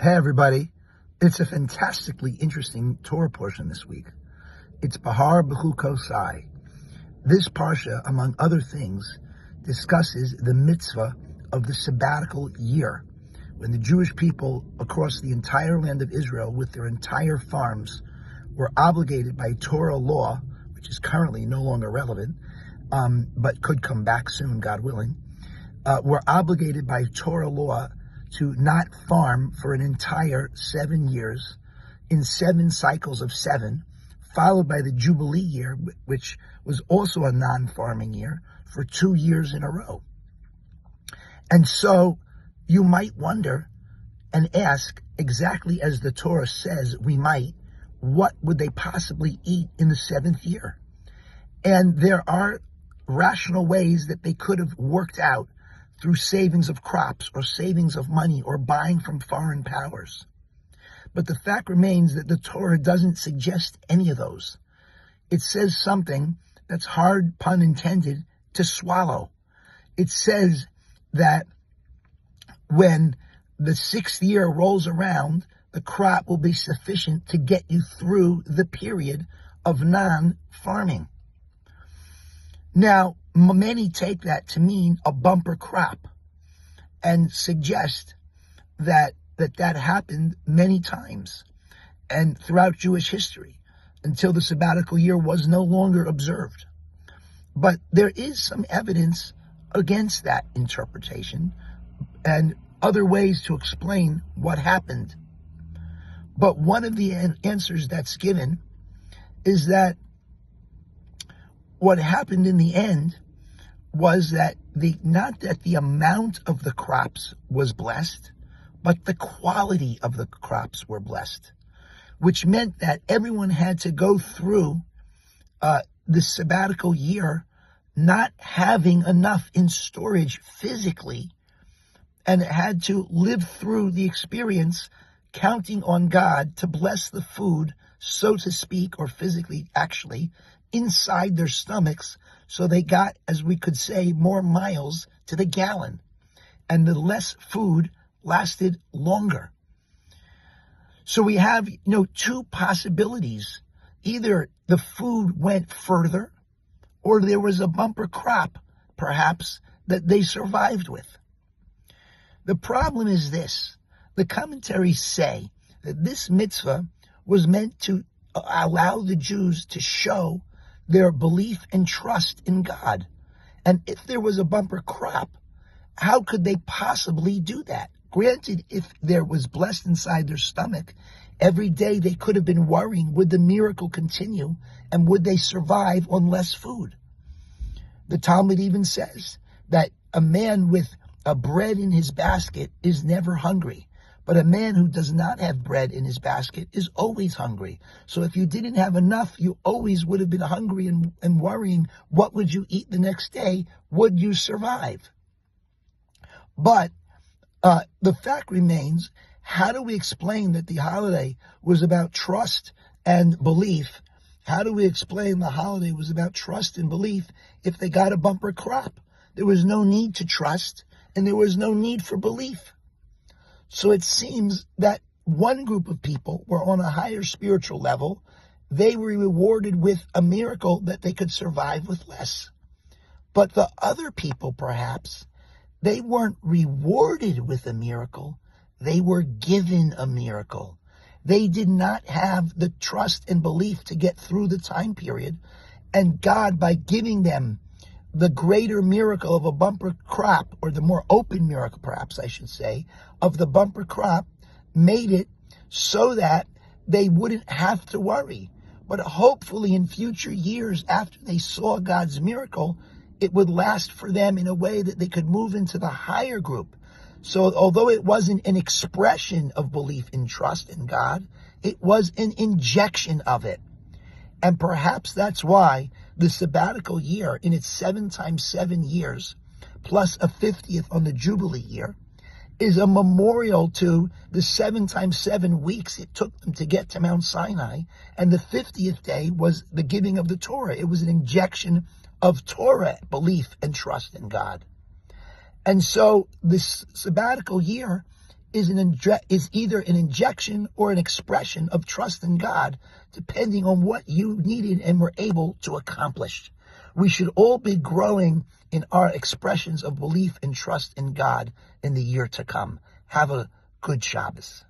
Hey everybody, it's a fantastically interesting Torah portion this week. It's Bahar B'chu Kosai. This parsha, among other things, discusses the mitzvah of the sabbatical year, when the Jewish people across the entire land of Israel with their entire farms were obligated by Torah law, which is currently no longer relevant, but could come back soon, God willing, were obligated by Torah law to not farm for an entire 7 years in 7 cycles of 7, followed by the Jubilee year, which was also a non-farming year, for 2 years in a row. And so you might wonder and ask, exactly as the Torah says we might, what would they possibly eat in the 7th year? And there are rational ways that they could have worked out through savings of crops or savings of money or buying from foreign powers. But the fact remains that the Torah doesn't suggest any of those. It says something that's hard, pun intended, to swallow. It says that when the 6th year rolls around, the crop will be sufficient to get you through the period of non-farming. Now, many take that to mean a bumper crop and suggest that happened many times and throughout Jewish history until the sabbatical year was no longer observed. But there is some evidence against that interpretation and other ways to explain what happened. But one of the answers that's given is that what happened in the end was that not that the amount of the crops was blessed, but the quality of the crops were blessed, which meant that everyone had to go through the sabbatical year not having enough in storage physically, and had to live through the experience counting on God to bless the food, so to speak, or physically actually, inside their stomachs, so they got, as we could say, more miles to the gallon, and the less food lasted longer. So we have, 2 possibilities. Either the food went further, or there was a bumper crop, perhaps, that they survived with. The problem is this. The commentaries say that this mitzvah was meant to allow the Jews to show their belief and trust in God. And if there was a bumper crop, how could they possibly do that? Granted, if there was blessed inside their stomach, every day they could have been worrying, would the miracle continue and would they survive on less food? The Talmud even says that a man with a bread in his basket is never hungry. But a man who does not have bread in his basket is always hungry. So if you didn't have enough, you always would have been hungry and worrying, what would you eat the next day? Would you survive? But the fact remains, how do we explain that the holiday was about trust and belief? How do we explain the holiday was about trust and belief if they got a bumper crop? There was no need to trust and there was no need for belief. So it seems that one group of people were on a higher spiritual level. They were rewarded with a miracle that they could survive with less. But the other people, perhaps, they weren't rewarded with a miracle. They were given a miracle. They did not have the trust and belief to get through the time period. And God, by giving them the greater miracle of a bumper crop, or the more open miracle, perhaps I should say, of the bumper crop, made it so that they wouldn't have to worry. But hopefully in future years, after they saw God's miracle, it would last for them in a way that they could move into the higher group. So although it wasn't an expression of belief and trust in God, it was an injection of it. And perhaps that's why the sabbatical year, in its 7 times 7 years, plus a 50th on the Jubilee year, is a memorial to the 7 times 7 weeks it took them to get to Mount Sinai. And the 50th day was the giving of the Torah. It was an injection of Torah belief and trust in God. And so this sabbatical year is either an injection or an expression of trust in God, depending on what you needed and were able to accomplish. We should all be growing in our expressions of belief and trust in God in the year to come. Have a good Shabbos.